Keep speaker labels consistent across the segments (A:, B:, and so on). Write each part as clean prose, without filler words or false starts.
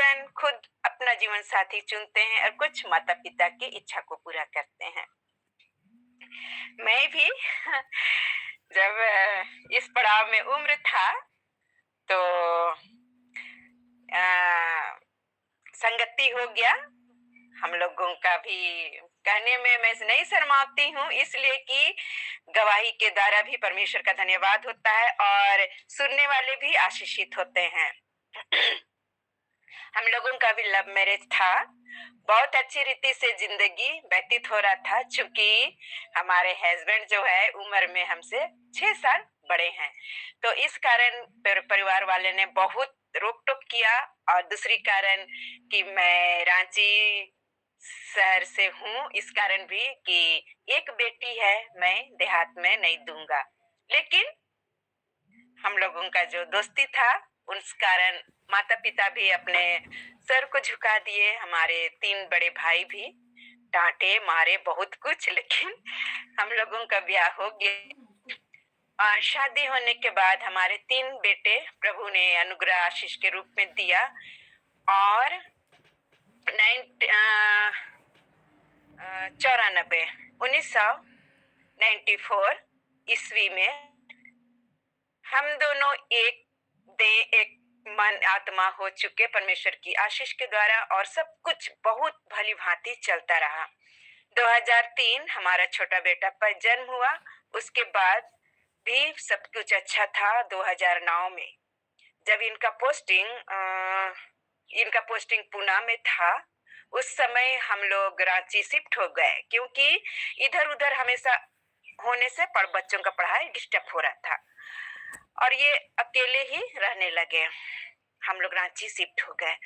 A: कारण खुद अपना जीवन साथी चुनते हैं और कुछ माता पिता की इच्छा को पूरा करते हैं। मैं भी जब इस पड़ाव में उम्र था तो संगति हो गया हम लोगों का भी। कहने में मैं नहीं शर्माती हूँ, इसलिए कि गवाही के द्वारा भी परमेश्वर का धन्यवाद होता है और सुनने वाले भी आशीषित होते हैं। हम लोगों का भी लव मैरिज था। बहुत अच्छी रीति से जिंदगी व्यतीत हो रहा था, चूंकि हमारे हस्बैंड जो है उम्र में हमसे 6 साल बड़े हैं, तो इस कारण परिवार वाले ने बहुत रोक टोक किया। और दूसरी कारण कि मैं रांची शहर से हूँ, इस कारण भी कि एक बेटी है, मैं देहात में नहीं दूंगा। लेकिन हम लोगों का जो दोस्ती था उस कारण माता पिता भी अपने सर को झुका दिए। हमारे 3 बड़े भाई भी डांटे मारे बहुत कुछ, लेकिन हम लोगों का ब्याह हो गया। शादी होने के बाद हमारे 3 बेटे प्रभु ने अनुग्रह आशीष के रूप में दिया। और 1994 ईस्वी में हम दोनों एक देह एक मन आत्मा हो चुके परमेश्वर की आशीष के द्वारा, और सब कुछ बहुत भली भांति चलता रहा। 2003 हमारा छोटा बेटा का जन्म हुआ। उसके बाद भी सब कुछ अच्छा था। 2009 में जब इनका पोस्टिंग पुणे में था, उस समय हम लोग रांची शिफ्ट हो गए, क्योंकि इधर उधर हमेशा होने से बच्चों का पढ़ाई डिस्टर्ब हो रहा था और ये अकेले ही रहने लगे। हम लोग रांची शिफ्ट हो गए।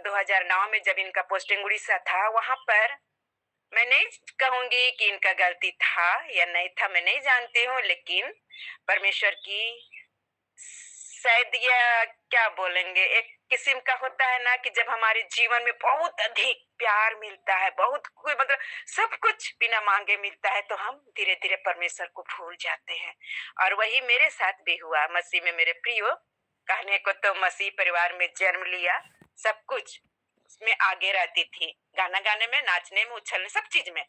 A: 2009 में जब इनका पोस्टिंग उड़ीसा था, वहां पर मैं नहीं कहूंगी कि इनका गलती था या नहीं था, मैं नहीं जानती हूँ, लेकिन परमेश्वर की शायद या क्या बोलेंगे, एक किस्म का होता है ना कि जब हमारे जीवन में बहुत अधिक प्यार मिलता है, बहुत कोई मतलब सब कुछ बिना मांगे मिलता है, तो हम धीरे धीरे परमेश्वर को भूल जाते हैं। और वही मेरे साथ भी हुआ। मसीह में मेरे प्रियो, कहने को तो मसीह परिवार में जन्म लिया, सब कुछ उसमें आगे रहती थी, गाना गाने में, नाचने में, उछलने, सब चीज में।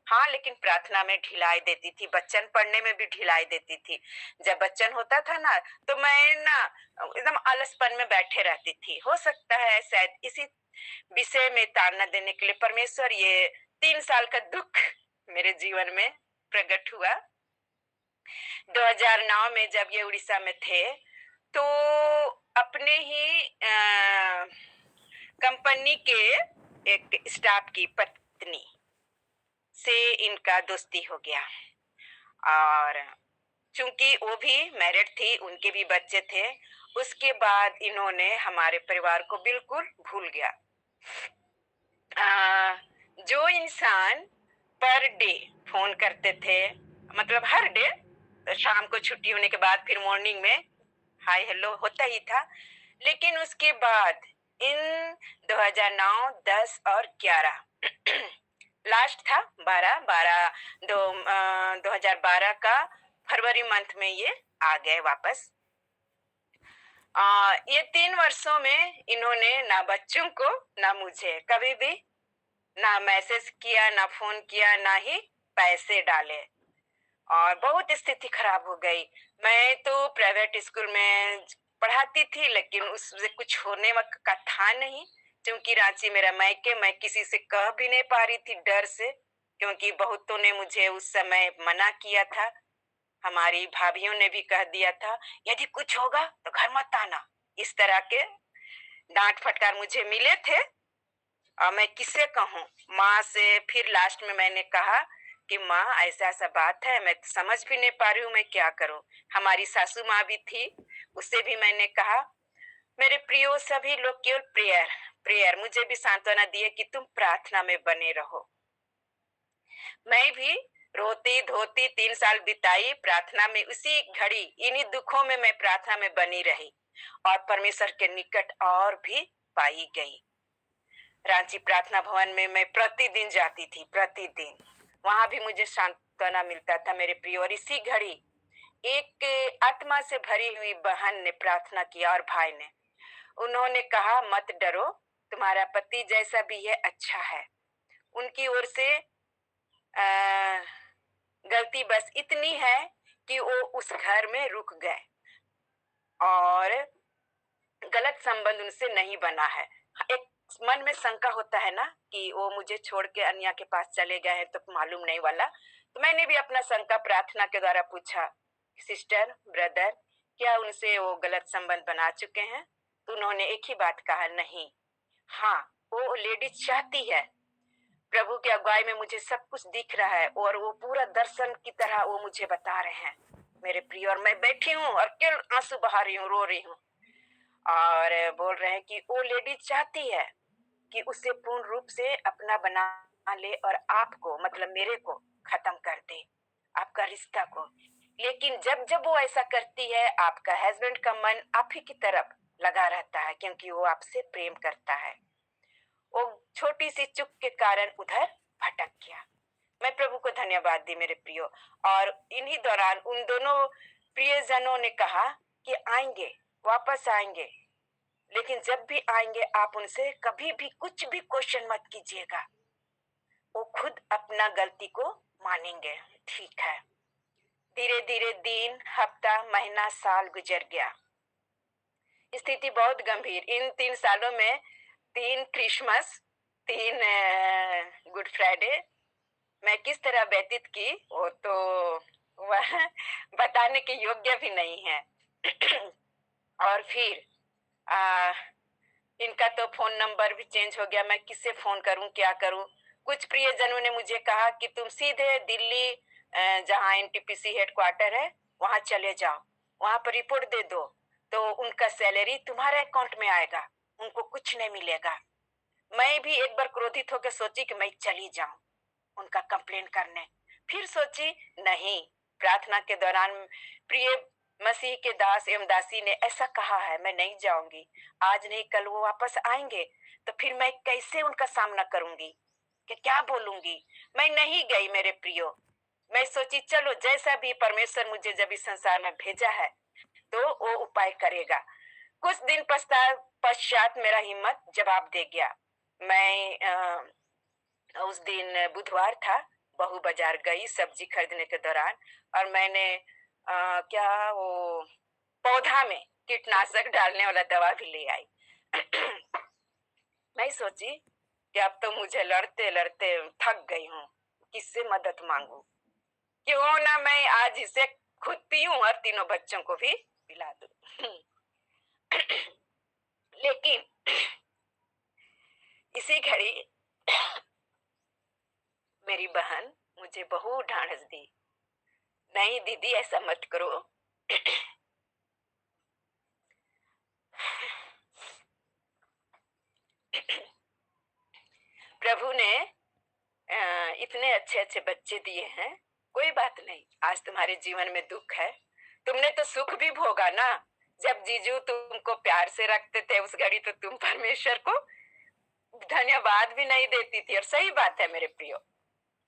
A: हाँ, लेकिन प्रार्थना में ढिलाई देती थी, बच्चन पढ़ने में भी ढिलाई देती थी। जब बच्चन होता था ना, तो मैं ना एकदम आलसपन में बैठे रहती थी। हो सकता है शायद इसी विषय में ताड़ना देने के लिए परमेश्वर ये 3 साल का दुख मेरे जीवन में प्रकट हुआ। 2009 में जब ये उड़ीसा में थे, तो अपने ही कंपनी के एक स्टाफ की पत्नी से इनका दोस्ती हो गया। और चूंकि वो भी मैरिड थी, उनके भी बच्चे थे, उसके बाद इन्होंने हमारे परिवार को बिल्कुल भूल गया। जो इंसान पर डे फोन करते थे, मतलब हर डे, शाम को छुट्टी होने के बाद फिर मॉर्निंग में हाय हेलो होता ही था, लेकिन उसके बाद इन 2009, 10 और 11 लास्ट था 2012 का फरवरी मंथ में ये आ गए वापस। ये 3 वर्षों में इन्होंने ना बच्चों को ना मुझे कभी भी ना मैसेज किया, ना फोन किया, ना ही पैसे डाले, और बहुत स्थिति खराब हो गई। मैं तो प्राइवेट स्कूल में पढ़ाती थी, लेकिन उससे कुछ होने का था नहीं, क्योंकि रांची मेरा मायके, मैं किसी से कह भी नहीं पा रही थी डर से, क्योंकि बहुतों ने मुझे उस समय मना किया था। हमारी भाभीियों ने भी कह दिया था यदि कुछ होगा तो घर मत आना। इस तरह के डांट फटकार मुझे मिले थे, और मैं किससे कहूँ, माँ से। फिर लास्ट में मैंने कहा कि माँ ऐसा ऐसा बात है, मैं समझ भी नहीं पा रही हूँ, मैं क्या करूँ। हमारी सासू माँ भी थी, उससे भी मैंने कहा। मेरे प्रियो, सभी लोग केवल प्रेयर प्रेयर मुझे भी सांत्वना दिए कि तुम प्रार्थना में बने रहो। मैं भी रोती धोती 3 साल बिताई प्रार्थना में, उसी घड़ी इन्हीं दुखों में मैं प्रार्थना में बनी रही और परमेश्वर के निकट और भी पाई गई। रांची प्रार्थना भवन में मैं प्रतिदिन जाती थी, प्रतिदिन वहां भी मुझे सांत्वना मिलता था मेरे प्रिय। और इसी घड़ी एक आत्मा से भरी हुई बहन ने प्रार्थना किया, और भाई ने, उन्होंने कहा, मत डरो, तुम्हारा पति जैसा भी है अच्छा है। उनकी ओर से गलती बस इतनी है कि वो उस घर में रुक गए और गलत संबंध उनसे नहीं बना है। एक मन में शंका होता है ना कि वो मुझे छोड़ के अन्या के पास चले गए हैं, तो मालूम नहीं वाला। तो मैंने भी अपना शंका प्रार्थना के द्वारा पूछा, सिस्टर, ब्रदर, क्या उनसे वो गलत संबंध बना चुके हैं? तो उन्होंने एक ही बात कहा, नहीं। हाँ, वो लेडीज चाहती है। प्रभु की अगुवाई में मुझे सब कुछ दिख रहा है और वो पूरा दर्शन की तरह वो मुझे बता रहे हैं मेरे प्रिय। और मैं बैठी हूँ और केवल आंसू बहा रही हूँ, रो रही हूँ और बोल रहे हैं कि वो लेडी चाहती है कि उसे पूर्ण रूप से अपना बना ले और आपको, मतलब मेरे को खत्म कर दे, आपका रिश्ता को। लेकिन जब जब वो ऐसा करती है, आपका हस्बैंड का मन आप ही की तरफ लगा रहता है, क्योंकि वो आपसे प्रेम करता है। वो छोटी सी चुप के कारण उधर भटक गया। मैं प्रभु को धन्यवाद दी मेरे प्रियो। और इन्हीं दौरान उन दोनों प्रियजनों ने कहा कि आएंगे, वापस आएंगे, लेकिन जब भी आएंगे आप उनसे कभी भी कुछ भी क्वेश्चन मत कीजिएगा, वो खुद अपना गलती को मानेंगे। ठीक है। धीरे धीरे दिन, हफ्ता, महीना, साल गुजर गया। स्थिति बहुत गंभीर। इन 3 सालों में 3 क्रिसमस, 3 गुड फ्राइडे मैं किस तरह व्यतीत की, वो तो वह बताने के योग्य भी नहीं है। और फिर इनका तो फोन नंबर भी चेंज हो गया। मैं किससे फोन करूं, क्या करूं? कुछ प्रियजनों ने मुझे कहा कि तुम सीधे दिल्ली जहां एनटीपीसी हेडक्वार्टर है वहां चले जाओ, वहां पर रिपोर्ट दे दो, तो उनका सैलरी तुम्हारे अकाउंट में आएगा, उनको कुछ नहीं मिलेगा। मैं भी एक बार क्रोधित होकर सोची कि मैं चली जाऊं उनका कंप्लेन करने। फिर सोची नहीं, प्रार्थना के दौरान प्रिय मसीह के दास एवं दासी ने ऐसा कहा है, मैं नहीं जाऊंगी। आज नहीं कल वो वापस आएंगे, तो फिर मैं कैसे उनका सामना करूंगी, कि क्या बोलूंगी? मैं नहीं गई मेरे प्रियो। मैं सोची चलो जैसा भी परमेश्वर मुझे जब इस संसार में भेजा है तो वो उपाय करेगा। कुछ दिन पश्चात मेरा हिम्मत जवाब दे गया। मैं उस दिन बुधवार था, बहू बाजार गई सब्जी खरीदने के दौरान, और मैंने क्या वो पौधा में कीटनाशक डालने वाला दवा भी ले आई। मैं सोची कि अब तो मुझे लड़ते लड़ते थक गई हूँ, किससे मदद मांगू? क्यों ना मैं आज इसे खुद पीऊं और तीनों बच्चों को भी पिला दूं। लेकिन इसी घड़ी मेरी बहन मुझे बहुत ढांढस दी, नहीं दीदी ऐसा मत करो। प्रभु ने इतने अच्छे अच्छे बच्चे दिए हैं, कोई बात नहीं, आज तुम्हारे जीवन में दुख है, तुमने तो सुख भी भोगा ना। जब जीजू तुमको प्यार से रखते थे उस घड़ी तो तुम परमेश्वर को धन्यवाद भी नहीं देती थी। और सही बात है मेरे प्रियो,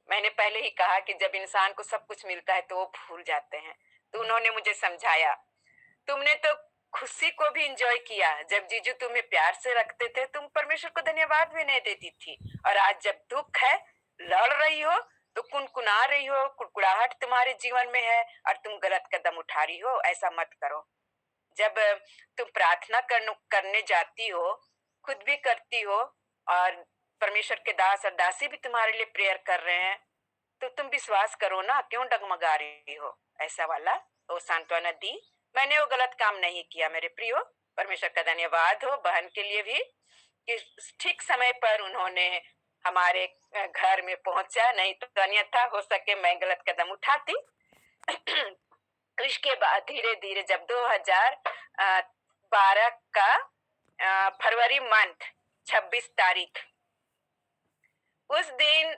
A: मैंने पहले ही कहा कि जब इंसान को सब कुछ मिलता है तो वो भूल जाते हैं। तो उन्होंने मुझे समझाया, तुमने तो खुशी को भी इंजॉय किया, जब जीजू तुम्हें प्यार से रखते थे तुम परमेश्वर को धन्यवाद भी नहीं देती थी। और आज जब दुख है, लड़ रही हो, तो कुनकुना रही हो, कुड़कुड़ाहट तुम्हारे जीवन में है और तुम गलत कदम उठा रही हो। ऐसा मत करो। जब तुम प्रार्थना करने जाती हो, खुद भी करती हो, और परमेश्वर के दास और दासी भी तुम्हारे लिए प्रेयर कर रहे हैं, तो तुम विश्वास करो ना, क्यों डगमगा रही हो? ऐसा वाला वो सांत्वना दी। मैंने वो गलत काम नहीं किया मेरे प्रियो। परमेश्वर का धन्यवाद हो बहन के लिए भी कि ठीक समय पर उन्होंने हमारे घर में पहुंचा, नहीं तो अन्यथा हो सके मैं गलत कदम उठाती। इसके बाद धीरे धीरे जब 2012 का फरवरी मंथ 26 तारीख, उस दिन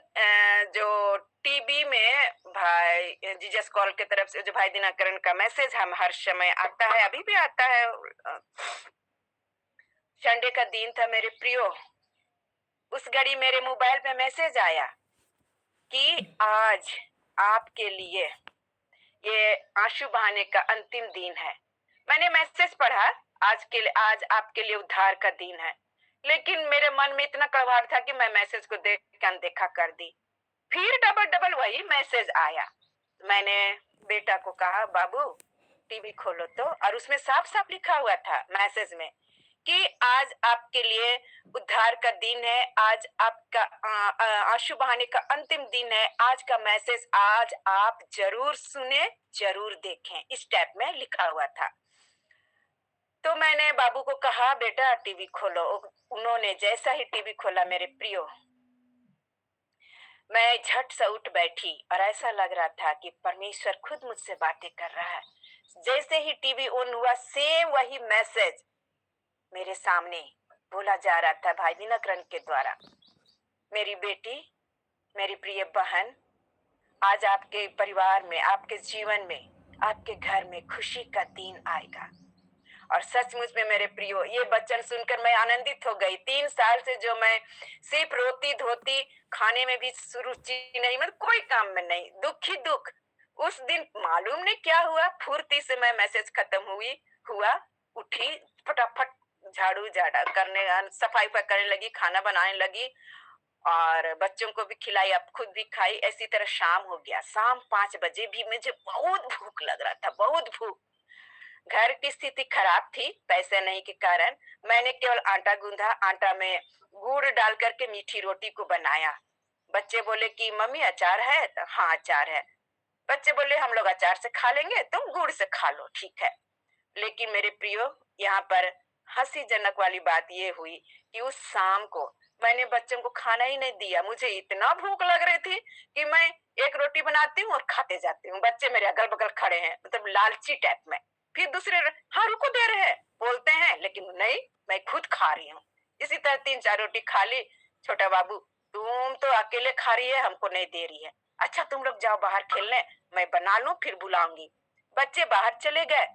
A: जो टीवी में भाई जीजस कॉल की तरफ से जो भाई दिनाकरण का मैसेज हम हर समय आता है, अभी भी आता है, संडे का दिन था मेरे प्रियो। उस घड़ी मेरे मोबाइल पे मैसेज आया कि आज आपके लिए ये आंसू बहाने का अंतिम दिन है। मैंने मैसेज पढ़ा, आज आपके लिए उद्धार का दिन है। लेकिन मेरे मन में इतना कड़वाहट था कि मैं मैसेज को देख के अनदेखा कर दी। फिर डबल डबल वही मैसेज आया। मैंने बेटा को कहा, बाबू टीवी खोलो तो, और उसमें साफ साफ लिखा हुआ था मैसेज में कि आज आपके लिए उद्धार का दिन है, आज आपका आंसू बहाने का अंतिम दिन है, आज का मैसेज आज आप जरूर सुने, जरूर देखें, इस टाइप में लिखा हुआ था। तो मैंने बाबू को कहा, बेटा टीवी खोलो। उन्होंने जैसा ही टीवी खोला मेरे प्रियो, मैं झट से उठ बैठी और ऐसा लग रहा था कि परमेश्वर खुद मुझसे बातें कर रहा है। जैसे ही टीवी ऑन हुआ, सेम वही मैसेज मेरे सामने बोला जा रहा था भाई दिनकरन के द्वारा। मेरी बेटी, मेरी प्रिय बहन, आज आपके परिवार में, आपके जीवन में, आपके घर में खुशी का दिन आएगा। और सचमुच में मेरे प्रियो, ये वचन सुनकर मैं आनंदित हो गई। 3 साल से जो मैं सिर्फ रोती धोती, खाने में भी रुचि नहीं, मतलब कोई काम में नहीं, दुख ही दुख। उस दिन मालूम नहीं क्या हुआ, फुर्ती से मैं मैसेज खत्म हुआ उठी, फटाफट झाड़ू झाड़ा करने, सफाई करने लगी, खाना बनाने लगी और बच्चों को भी खिलाई, अब खुद भी खाई। ऐसी तरह शाम हो गया। शाम 5 बजे भी मुझे बहुत भूख लग रहा था, बहुत भूख। घर की स्थिति खराब थी पैसे नहीं के कारण। मैंने केवल आटा गूंधा, आटा में गुड़ डाल करके मीठी रोटी को बनाया। बच्चे बोले कि मम्मी अचार है? तो हाँ अचार है। बच्चे बोले हम लोग अचार से खा लेंगे, तुम गुड़ से खा लो, ठीक है। लेकिन मेरे प्रियो, यहाँ पर हंसीजनक वाली बात ये हुई कि उस शाम को मैंने बच्चों को खाना ही नहीं दिया। मुझे इतना भूख लग रही थी कि मैं एक रोटी बनाती हूँ और खाते जाती हूँ। बच्चे मेरे अगल बगल खड़े हैं, मतलब लालची टाइप में। फिर दूसरे हाँ रुको दे रहे हैं बोलते हैं, लेकिन नहीं, मैं खुद खा रही हूँ। इसी तरह 3-4 रोटी खा ली। छोटा बाबू, तुम तो अकेले खा रही है, हमको नहीं दे रही है। अच्छा तुम लोग जाओ बाहर खेलने, मैं बना लूं फिर बुलाऊंगी। बच्चे बाहर चले गए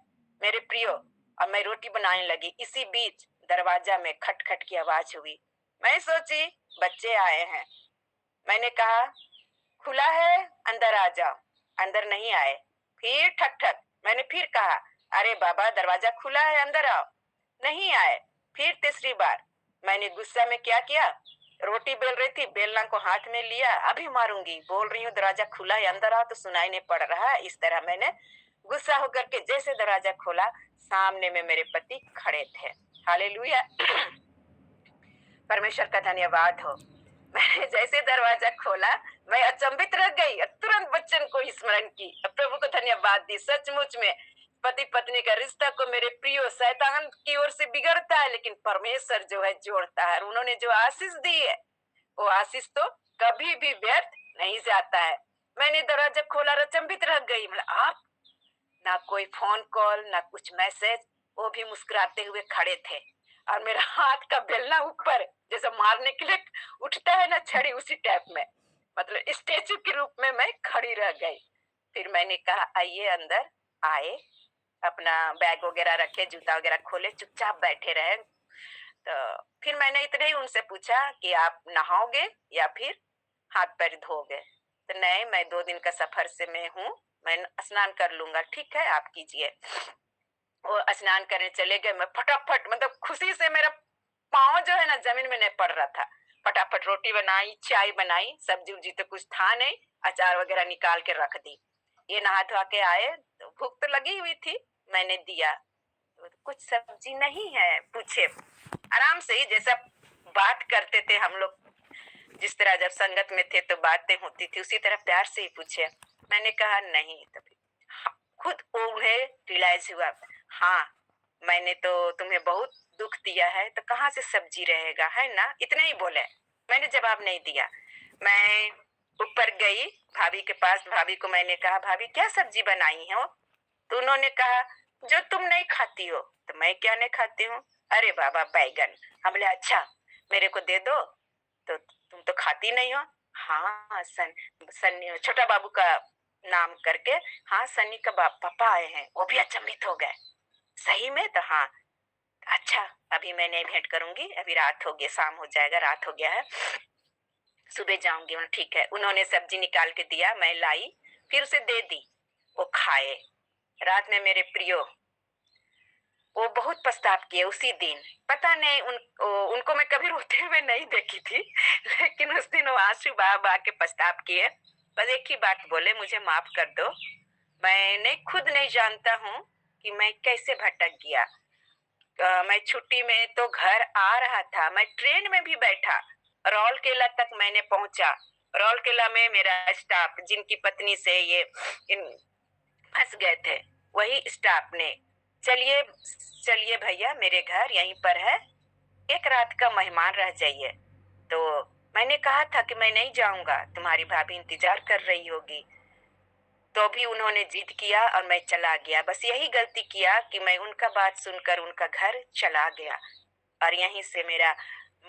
A: मेरे प्रियो, और मैं रोटी बनाने लगी। इसी बीच दरवाजा में खटखट की आवाज हुई। मैं सोची बच्चे आए हैं। मैंने कहा खुला है, अंदर आ जाओ। अंदर नहीं आए। फिर ठक ठक। मैंने फिर कहा अरे बाबा दरवाजा खुला है, अंदर आओ। नहीं आए। फिर तीसरी बार मैंने गुस्सा में क्या किया, रोटी बेल रही थी, बेलना को हाथ में लिया, अभी मारूंगी, बोल रही हूँ दरवाजा खुला है, अंदर आओ, तो सुनाई नहीं पड़ रहा। इस तरह मैंने गुस्सा होकर के जैसे दरवाजा खोला, सामने में मेरे पति खड़े थे। हालेलुया। परमेश्वर का धन्यवाद हो। मैंने जैसे दरवाजा खोला, मैं अचंभित रह गई और तुरंत वचन को स्मरण की, प्रभु को धन्यवाद दी। सचमुच में पति पत्नी का रिश्ता को मेरे प्रियो शैतान की ओर से बिगड़ता है, लेकिन परमेश्वर जो है जोड़ता है। उन्होंने जो आशीष दी है, वो आशीष तो कभी भी व्यर्थ नहीं जाता है। मैंने दरवाजा खोला, अचंभित रह गई। मतलब आप, ना कोई फोन कॉल, ना कुछ मैसेज, वो भी मुस्कुराते हुए खड़े थे और मेरा हाथ का बेलना ऊपर, जैसे मारने के लिए उठता है ना छड़ी, उसी टाइप में, मतलब स्टेचू के रूप में मैं खड़ी रह गई। फिर मैंने कहा आइए अंदर। आए, अपना बैग वगैरह रखे, जूता वगैरह खोले, चुपचाप बैठे रहे। तो फिर मैंने इतने ही उनसे पूछा कि आप नहाओगे या फिर हाथ पैर धोगे? तो नहीं, मैं 2 दिन का सफर से मैं हूँ, मैं स्नान कर लूंगा। ठीक है आप कीजिए। वो स्नान करने चले गए। मैं फटाफट, मतलब खुशी से मेरा पाँव जो है ना जमीन में नहीं पड़ रहा था, फटाफट रोटी बनाई, चाय बनाई, सब्जी उब्जी तो कुछ था नहीं, अचार वगैरह निकाल के रख दी। ये नहा धोआ के आए, तो भूख तो लगी हुई थी, मैंने दिया। तो कुछ सब्जी नहीं है? पूछे आराम से ही, जैसा बात करते थे हम लोग, जिस तरह जब संगत में थे तो बातें होती थी, उसी तरह प्यार से ही पूछे। मैंने कहा नहीं। तभी खुद उन्हें रियलाइज हुआ, हाँ मैंने तो तुम्हें बहुत दुख दिया है, तो कहाँ से सब्जी रहेगा, है ना, इतने ही बोले। मैंने जवाब नहीं दिया। मैं ऊपर गई भाभी के पास। भाभी को मैंने कहा भाभी क्या सब्जी बनाई हो? तो उन्होंने कहा जो तुम नहीं खाती हो। तो मैं क्या नहीं खाती हूँ? अरे बाबा बैगन। हम बोले अच्छा मेरे को दे दो। तो तुम तो खाती नहीं हो। हाँ सन्नी, छोटा बाबू का नाम करके, हाँ सन्नी का पापा आए हैं। वो भी अचंभित हो गए। सही में? तो हाँ। अच्छा अभी मैं नहीं भेंट करूंगी, अभी रात हो गई, शाम हो जाएगा, रात हो गया है, सुबह जाऊंगी। ठीक है। उन्होंने सब्जी निकाल के दिया, मैं लाई, फिर उसे दे दी, वो खाए। रात में मेरे प्रियो वो बहुत पछतावा किए उसी दिन। पता नहीं उनको मैं कभी रोते हुए नहीं देखी थी लेकिन उस दिन वो आंसू बहा बहा के पछतावा किए। बस एक ही बात बोले, मुझे माफ कर दो, मैंने खुद नहीं जानता हूँ कि मैं कैसे भटक गया। मैं छुट्टी में तो घर आ रहा था, मैं ट्रेन में भी बैठा, राउरकेला तक मैंने पहुंचा। राउरकेला में मेरा स्टाफ जिनकी पत्नी से ये फंस गए थे, वही स्टाफ ने, चलिए चलिए भैया मेरे घर यहीं पर है, एक रात का मेहमान रह जाइए। तो मैंने कहा था कि मैं नहीं जाऊंगा, तुम्हारी भाभी इंतजार कर रही होगी। तो भी उन्होंने जिद किया और मैं चला गया। बस यही गलती किया कि मैं उनका बात सुनकर उनका घर चला गया और यहीं से मेरा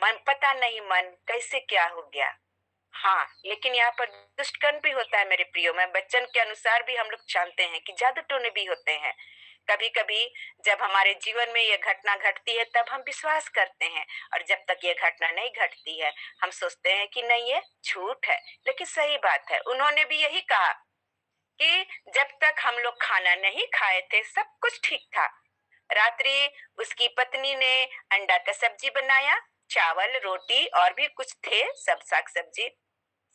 A: मन, पता नहीं मन कैसे क्या हो गया। हाँ, लेकिन यहाँ पर दुष्कर्म भी होता है मेरे प्रियो। मैं वचन के अनुसार भी हम लोग जानते हैं कि जादू टोने भी होते हैं। कभी कभी जब हमारे जीवन में ये घटना घटती है तब हम विश्वास करते हैं, और जब तक ये घटना नहीं घटती है हम सोचते हैं कि नहीं ये झूठ है। लेकिन सही बात है, उन्होंने भी यही कहा कि जब तक हम लोग खाना नहीं खाए थे सब कुछ ठीक था। रात्रि उसकी पत्नी ने अंडा का सब्जी बनाया, चावल रोटी और भी कुछ थे, सब साग सब्जी,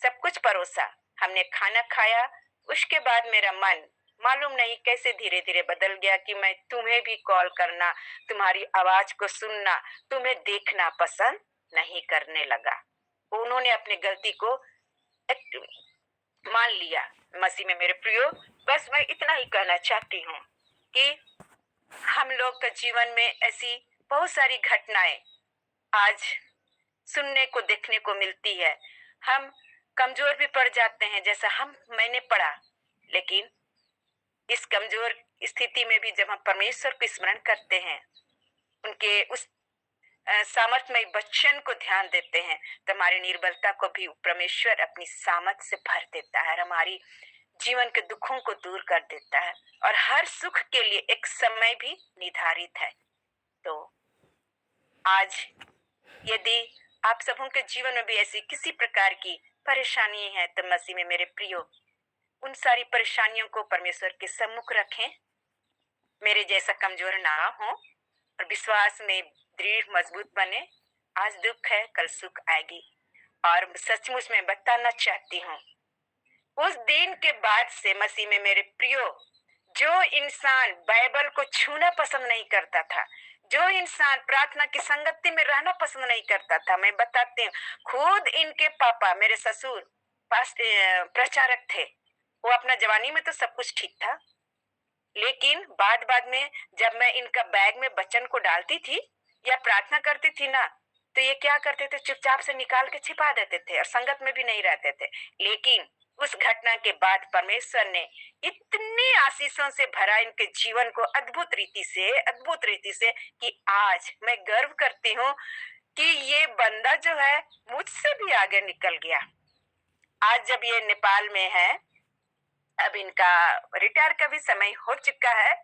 A: सब कुछ परोसा। हमने खाना खाया। उसके बाद मेरा मन मालूम नहीं कैसे धीरे धीरे बदल गया कि मैं तुम्हें भी कॉल करना, तुम्हारी आवाज को सुनना, तुम्हें देखना पसंद नहीं करने लगा। उन्होंने अपनी गलती को मान लिया। मसीह में मेरे प्रियो, बस मैं इतना ही कहना चाहती हूँ कि हम लोग के जीवन में ऐसी बहुत सारी घटनाएं आज सुनने को देखने को मिलती है। हम कमजोर भी पड़ जाते हैं, जैसा मैंने पढ़ा। लेकिन इस कमजोर स्थिति में भी जब हम परमेश्वर को स्मरण करते हैं, उनके उस सामर्थ्यमय वचन को ध्यान देते हैं, तो हमारी निर्बलता को भी परमेश्वर अपनी सामर्थ से भर देता है, हमारी जीवन के दुखों को दूर कर देता है, और हर सुख के लिए एक समय भी निर्धारित है। तो आज यदि आप सबों के जीवन में भी ऐसी किसी प्रकार की परेशानी है तो मसीह में मेरे प्रियो, उन सारी परेशानियों को परमेश्वर के सम्मुख रखें। मेरे जैसा कमजोर ना हो और विश्वास में दृढ़ मजबूत बने। आज दुख है, कल सुख आएगी। और सचमुच में बताना चाहती हूँ, उस दिन के बाद से मसीह में मेरे प्रियो, जो इंसान बाइबल को छूना पसंद नहीं करता था, जो इंसान प्रार्थना की संगति में रहना पसंद नहीं करता था, मैं बताती हूँ, खुद इनके पापा मेरे ससुर प्रचारक थे। वो अपना जवानी में तो सब कुछ ठीक था, लेकिन बाद में जब मैं इनका बैग में वचन को डालती थी या प्रार्थना करती थी ना, तो ये क्या करते थे, चुपचाप से निकाल के छिपा देते थे और संगत में भी नहीं रहते थे। लेकिन उस घटना के बाद परमेश्वर ने इतनी आशीषों से भरा इनके जीवन को अद्भुत रीति से कि आज मैं गर्व करती हूँ कि ये बंदा जो है मुझसे भी आगे निकल गया। आज जब ये नेपाल में है, अब इनका रिटायर का भी समय हो चुका है,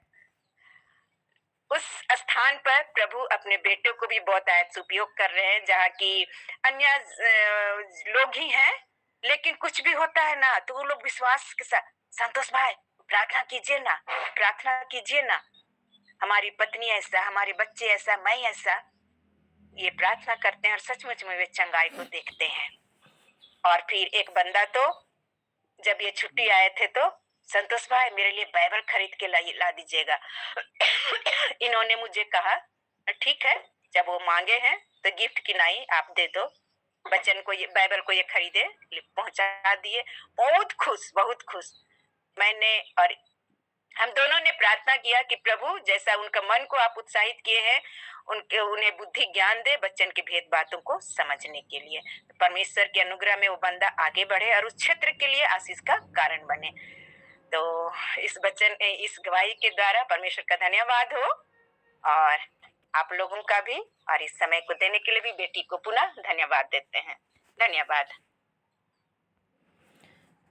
A: उस स्थान पर प्रभु अपने बेटे को भी बहुत आयत उपयोग कर रहे हैं, जहाँ की अन्य लोग ही हैं, लेकिन कुछ भी होता है ना तो वो लोग विश्वास के साथ, संतोष भाई प्रार्थना कीजिए ना, प्रार्थना कीजिए ना, हमारी पत्नी ऐसा, हमारे बच्चे ऐसा, मैं ऐसा, ये प्रार्थना करते हैं और सचमुच में वे चंगाई को देखते हैं। और फिर एक बंदा तो जब ये छुट्टी आए थे तो, संतोष भाई मेरे लिए बाइबल खरीद के ला दीजिएगा। इन्होंने मुझे कहा ठीक है, जब वो मांगे हैं तो गिफ्ट की नहीं आप दे दो, बच्चन को ये बाइबल को ये खरीदे, पहुंचा दिए। बहुत खुश मैंने और हम दोनों ने प्रार्थना किया कि प्रभु जैसा उनका मन को आप उत्साहित किए हैं, उन्हें बुद्धि ज्ञान दे बच्चन के भेद बातों को समझने के लिए। तो परमेश्वर के अनुग्रह में वो बंदा आगे बढ़े और उस क्षेत्र के लिए आशीष का कारण बने। तो इस गवाही के द्वारा परमेश्वर का धन्यवाद हो, और आप लोगों का भी, और इस समय को देने के लिए भी बेटी को पुनः धन्यवाद देते हैं। धन्यवाद।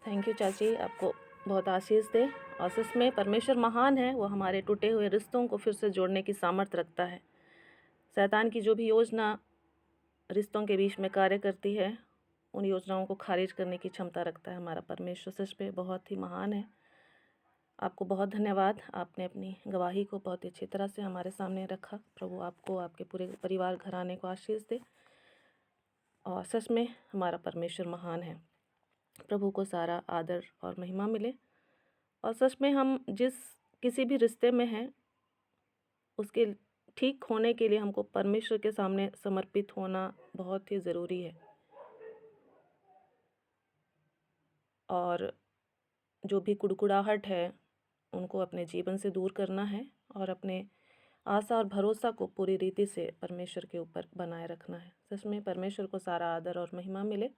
B: थैंक यू चाची, आपको बहुत आशीष दे। और सच में परमेश्वर महान है, वो हमारे टूटे हुए रिश्तों को फिर से जोड़ने की सामर्थ्य रखता है। शैतान की जो भी योजना रिश्तों के बीच में कार्य करती है, उन योजनाओं को खारिज करने की क्षमता रखता है हमारा परमेश्वर। सच पे बहुत ही महान है। आपको बहुत धन्यवाद। आपने अपनी गवाही को बहुत ही अच्छी तरह से हमारे सामने रखा। प्रभु आपको, आपके पूरे परिवार घराने को आशीष दे। और सच में हमारा परमेश्वर महान है। प्रभु को सारा आदर और महिमा मिले। और सच में हम जिस किसी भी रिश्ते में हैं, उसके ठीक होने के लिए हमको परमेश्वर के सामने समर्पित होना बहुत ही ज़रूरी है। और जो भी कुड़कुड़ाहट है, उनको अपने जीवन से दूर करना है और अपने आशा और भरोसा को पूरी रीति से परमेश्वर के ऊपर बनाए रखना है। सच में परमेश्वर को सारा आदर और महिमा मिले।